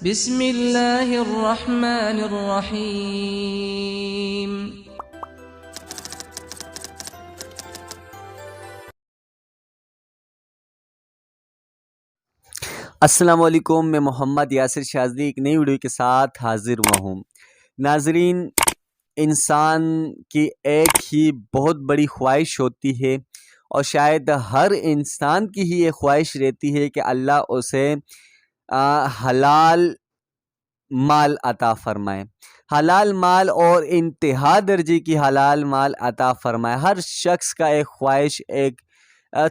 بسم اللہ الرحمن الرحیم۔ السلام علیکم، میں محمد یاسر شاذلی ایک نئی ویڈیو کے ساتھ حاضر ہوا ہوں۔ ناظرین، انسان کی ایک ہی بہت بڑی خواہش ہوتی ہے، اور شاید ہر انسان کی ہی یہ خواہش رہتی ہے کہ اللہ اسے حلال مال عطا فرمائے، حلال مال اور انتہا درجے کی حلال مال عطا فرمائے۔ ہر شخص کا ایک خواہش، ایک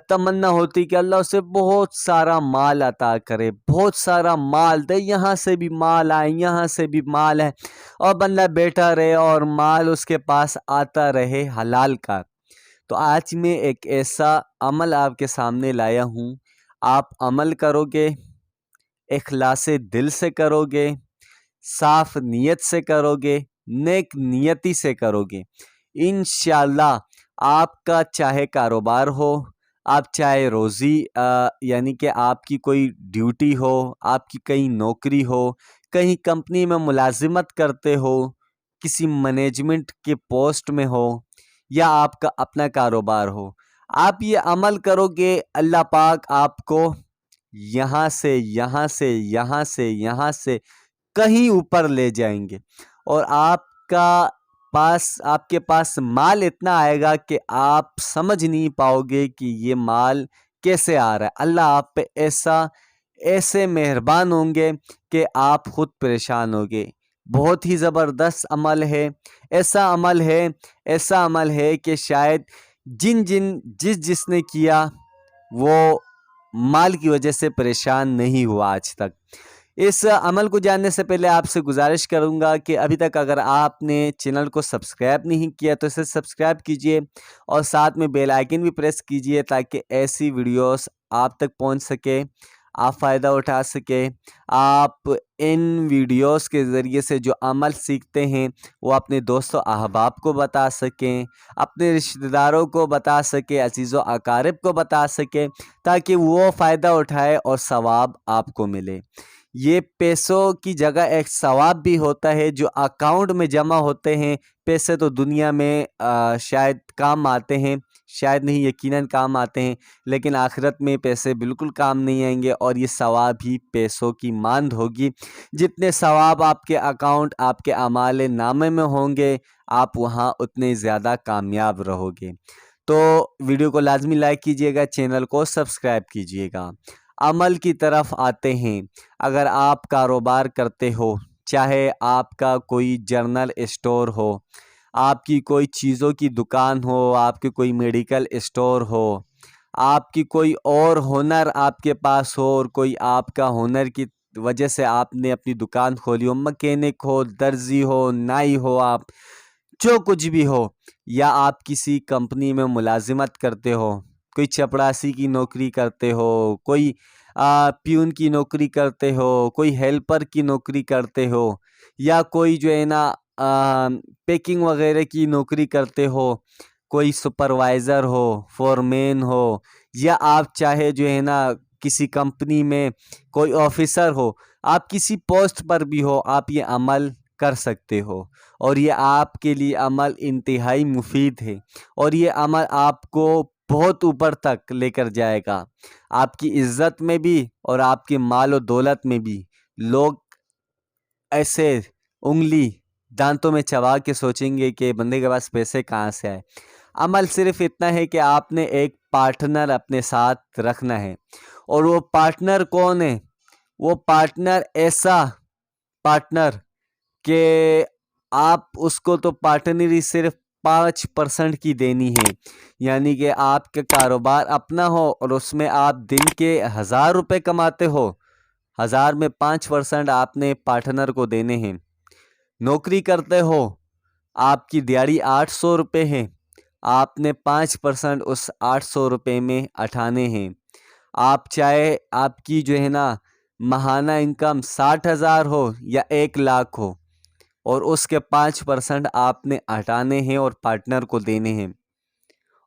تمنا ہوتی کہ اللہ اسے بہت سارا مال عطا کرے، بہت سارا مال دے، یہاں سے بھی مال آئے، یہاں سے بھی مال ہے، اور بندہ بیٹھا رہے اور مال اس کے پاس آتا رہے حلال کا۔ تو آج میں ایک ایسا عمل آپ کے سامنے لایا ہوں، آپ عمل کرو گے، اخلاص دل سے کرو گے، صاف نیت سے کرو گے، نیک نیتی سے کرو گے، انشاءاللہ آپ کا چاہے کاروبار ہو، آپ چاہے روزی یعنی کہ آپ کی کوئی ڈیوٹی ہو، آپ کی کہیں نوکری ہو، کہیں کمپنی میں ملازمت کرتے ہو، کسی مینجمنٹ کے پوسٹ میں ہو، یا آپ کا اپنا کاروبار ہو، آپ یہ عمل کرو گے، اللہ پاک آپ کو یہاں سے یہاں سے یہاں سے یہاں سے کہیں اوپر لے جائیں گے، اور آپ کے پاس مال اتنا آئے گا کہ آپ سمجھ نہیں پاؤ گے کہ یہ مال کیسے آ رہا ہے۔ اللہ آپ پہ ایسے مہربان ہوں گے کہ آپ خود پریشان ہوگے۔ بہت ہی زبردست عمل ہے، ایسا عمل ہے کہ شاید جس نے کیا وہ مال کی وجہ سے پریشان نہیں ہوا آج تک۔ اس عمل کو جاننے سے پہلے آپ سے گزارش کروں گا کہ ابھی تک اگر آپ نے چینل کو سبسکرائب نہیں کیا تو اسے سبسکرائب کیجئے، اور ساتھ میں بیل آئیکن بھی پریس کیجئے تاکہ ایسی ویڈیوز آپ تک پہنچ سکے، آپ فائدہ اٹھا سکے۔ آپ ان ویڈیوز کے ذریعے سے جو عمل سیکھتے ہیں وہ اپنے دوست و احباب کو بتا سکیں، اپنے رشتہ داروں کو بتا سکیں، عزیز و اقارب کو بتا سکیں، تاکہ وہ فائدہ اٹھائے اور ثواب آپ کو ملے۔ یہ پیسوں کی جگہ ایک ثواب بھی ہوتا ہے جو اکاؤنٹ میں جمع ہوتے ہیں۔ پیسے تو دنیا میں شاید کام آتے ہیں، شاید نہیں، یقیناً کام آتے ہیں، لیکن آخرت میں پیسے بالکل کام نہیں آئیں گے، اور یہ ثواب ہی پیسوں کی ماند ہوگی۔ جتنے ثواب آپ کے اکاؤنٹ، آپ کے اعمال نامے میں ہوں گے، آپ وہاں اتنے زیادہ کامیاب رہو گے۔ تو ویڈیو کو لازمی لائک کیجئے گا، چینل کو سبسکرائب کیجئے گا۔ عمل کی طرف آتے ہیں۔ اگر آپ کاروبار کرتے ہو، چاہے آپ کا کوئی جنرل اسٹور ہو، آپ کی کوئی چیزوں کی دکان ہو، آپ کی کوئی میڈیکل اسٹور ہو، آپ کی کوئی اور ہنر آپ کے پاس ہو، اور کوئی آپ کا ہنر کی وجہ سے آپ نے اپنی دکان کھولی ہو، مکینک ہو، درزی ہو، نائی ہو، آپ جو کچھ بھی ہو، یا آپ کسی کمپنی میں ملازمت کرتے ہو، کوئی چپڑاسی کی نوکری کرتے ہو، کوئی پیون کی نوکری کرتے ہو، کوئی ہیلپر کی نوکری کرتے ہو، یا کوئی جو ہے نا پیکنگ وغیرہ کی نوکری کرتے ہو، کوئی سپروائزر ہو، فورمین ہو، یا آپ چاہے جو ہے نا کسی کمپنی میں کوئی آفیسر ہو، آپ کسی پوسٹ پر بھی ہو، آپ یہ عمل کر سکتے ہو، اور یہ آپ کے لیے عمل انتہائی مفید ہے، اور یہ عمل آپ کو بہت اوپر تک لے کر جائے گا، آپ کی عزت میں بھی اور آپ کے مال و دولت میں بھی۔ لوگ ایسے انگلی دانتوں میں چبا کے سوچیں گے کہ بندے کے پاس پیسے کہاں سے آئے۔ عمل صرف اتنا ہے کہ آپ نے ایک پارٹنر اپنے ساتھ رکھنا ہے، اور وہ پارٹنر کون ہے؟ وہ پارٹنر ایسا پارٹنر کہ آپ اس کو تو پارٹنری صرف 5% کی دینی ہے، یعنی کہ آپ کا کاروبار اپنا ہو اور اس میں آپ دن کے 1000 روپے کماتے ہو، 1000 میں 5% آپ نے پارٹنر کو دینے ہیں۔ نوکری کرتے ہو، آپ کی دیہڑی 800 روپے ہے، آپ نے 5% اس 800 روپے میں اٹھانے ہیں۔ آپ چاہے آپ کی جو ہے نا ماہانہ انکم 60,000 ہو یا 1,00,000 ہو، اور اس کے 5% آپ نے ہٹانے ہیں اور پارٹنر کو دینے ہیں۔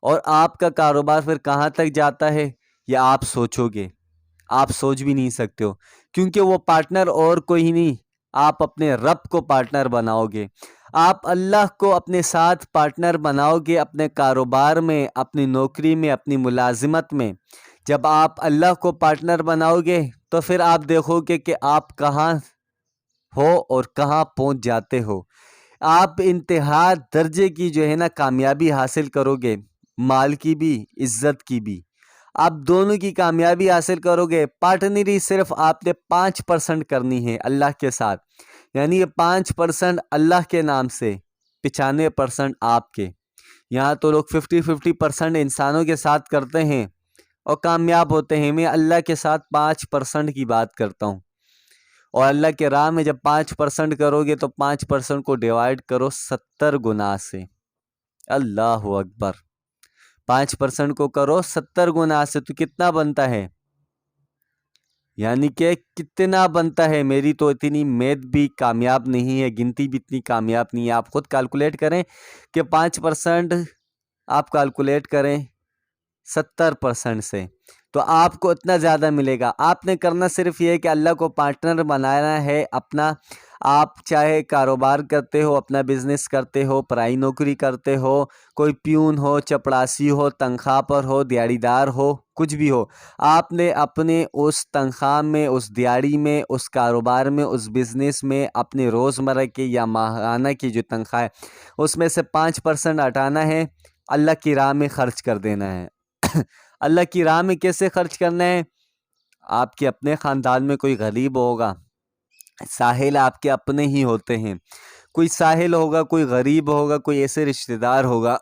اور آپ کا کاروبار پھر کہاں تک جاتا ہے یہ آپ سوچو گے، آپ سوچ بھی نہیں سکتے ہو۔ کیونکہ وہ پارٹنر اور کوئی نہیں، آپ اپنے رب کو پارٹنر بناؤ گے۔ آپ اللہ کو اپنے ساتھ پارٹنر بناؤ گے اپنے کاروبار میں، اپنی نوکری میں، اپنی ملازمت میں۔ جب آپ اللہ کو پارٹنر بناؤ گے تو پھر آپ دیکھو گے کہ آپ کہاں ہو اور کہاں پہنچ جاتے ہو۔ آپ انتہا درجے کی جو ہے نا کامیابی حاصل کرو گے، مال کی بھی، عزت کی بھی۔ آپ دونوں کی کامیابی حاصل کرو گے۔ پارٹنری صرف آپ نے 5% کرنی ہے اللہ کے ساتھ، یعنی یہ 5% اللہ کے نام سے، 95% آپ کے۔ یہاں تو لوگ 50% انسانوں کے ساتھ کرتے ہیں اور کامیاب ہوتے ہیں۔ میں اللہ کے ساتھ 5% کی بات کرتا ہوں، اور اللہ کے راہ میں جب 5% کرو گے تو 5% کو ڈیوائیڈ کرو 70 گنا سے۔ اللہ اکبر، 5% کو کرو 70 گنا سے تو کتنا بنتا ہے؟ یعنی کہ کتنا بنتا ہے؟ میری تو اتنی میتھ بھی کامیاب نہیں ہے، گنتی بھی اتنی کامیاب نہیں ہے۔ آپ خود کیلکولیٹ کریں کہ 5% آپ کیلکولیٹ کریں 70% سے تو آپ کو اتنا زیادہ ملے گا۔ آپ نے کرنا صرف یہ ہے کہ اللہ کو پارٹنر بنانا ہے اپنا۔ آپ چاہے کاروبار کرتے ہو، اپنا بزنس کرتے ہو، پرائی نوکری کرتے ہو، کوئی پیون ہو، چپڑاسی ہو، تنخواہ پر ہو، دیہڑی دار ہو، کچھ بھی ہو، آپ نے اپنے اس تنخواہ میں، اس دیہڑی میں، اس کاروبار میں، اس بزنس میں اپنے روزمرہ کی یا ماہانہ کی جو تنخواہ ہے اس میں سے 5% ہٹانا ہے، اللہ کی راہ میں خرچ کر دینا ہے۔ اللہ کی راہ میں کیسے خرچ کرنا ہے؟ آپ کے اپنے خاندان میں کوئی غریب ہوگا، ساحل آپ کے اپنے ہی ہوتے ہیں، کوئی ساحل ہوگا، کوئی غریب ہوگا، کوئی ایسے رشتہ دار ہوگا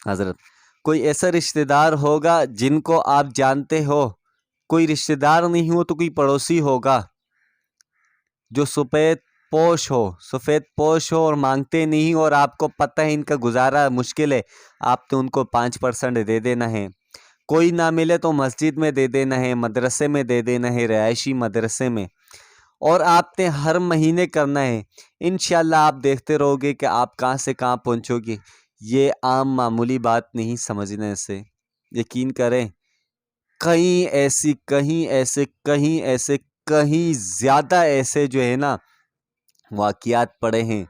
حضرت کوئی ایسا رشتہ دار ہوگا جن کو آپ جانتے ہو، کوئی رشتہ دار نہیں ہو تو کوئی پڑوسی ہوگا جو سفید پوش ہو اور مانگتے نہیں، اور آپ کو پتہ ہے ان کا گزارا مشکل ہے، آپ تو ان کو 5% دے دینا ہے۔ کوئی نہ ملے تو مسجد میں دے دینا ہے، مدرسے میں دے دینا ہے، رہائشی مدرسے میں، اور آپ نے ہر مہینے کرنا ہے۔ انشاءاللہ آپ دیکھتے رہو گے کہ آپ کہاں سے کہاں پہنچو گے۔ یہ عام معمولی بات نہیں سمجھنے سے، یقین کریں، کہیں زیادہ ایسے جو ہے نا واقعات پڑے ہیں،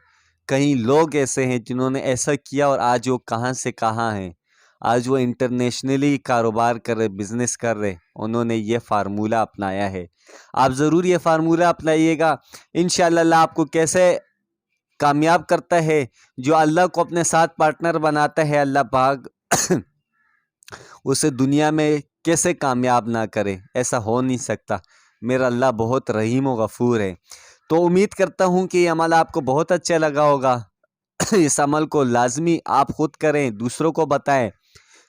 کئی لوگ ایسے ہیں جنہوں نے ایسا کیا اور آج وہ کہاں سے کہاں ہیں، آج وہ انٹرنیشنلی کاروبار کر رہے، بزنس کر رہے، انہوں نے یہ فارمولہ اپنایا ہے۔ آپ ضرور یہ فارمولہ اپنائیے گا، انشاءاللہ اللہ آپ کو کیسے کامیاب کرتا ہے۔ جو اللہ کو اپنے ساتھ پارٹنر بناتا ہے، اللہ پاک اسے دنیا میں کیسے کامیاب نہ کرے، ایسا ہو نہیں سکتا۔ میرا اللہ بہت رحیم و غفور ہے۔ تو امید کرتا ہوں کہ یہ عمل آپ کو بہت اچھا لگا ہوگا۔ اس عمل کو لازمی آپ خود کریں، دوسروں کو بتائیں۔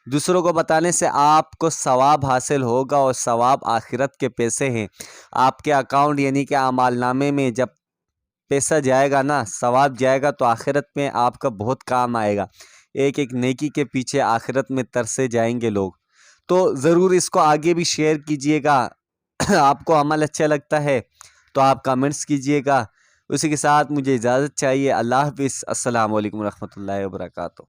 دوسروں کو بتانے سے آپ کو ثواب حاصل ہوگا، اور ثواب آخرت کے پیسے ہیں۔ آپ کے اکاؤنٹ یعنی کہ اعمال نامے میں جب پیسہ جائے گا نا، ثواب جائے گا، تو آخرت میں آپ کا بہت کام آئے گا۔ ایک ایک نیکی کے پیچھے آخرت میں ترسے جائیں گے لوگ۔ تو ضرور اس کو آگے بھی شیئر کیجئے گا۔ آپ کو عمل اچھا لگتا ہے تو آپ کامنٹس کیجئے گا۔ اسی کے ساتھ مجھے اجازت چاہیے۔ اللہ حافظ۔ السلام علیکم ورحمۃ اللہ وبرکاتہ۔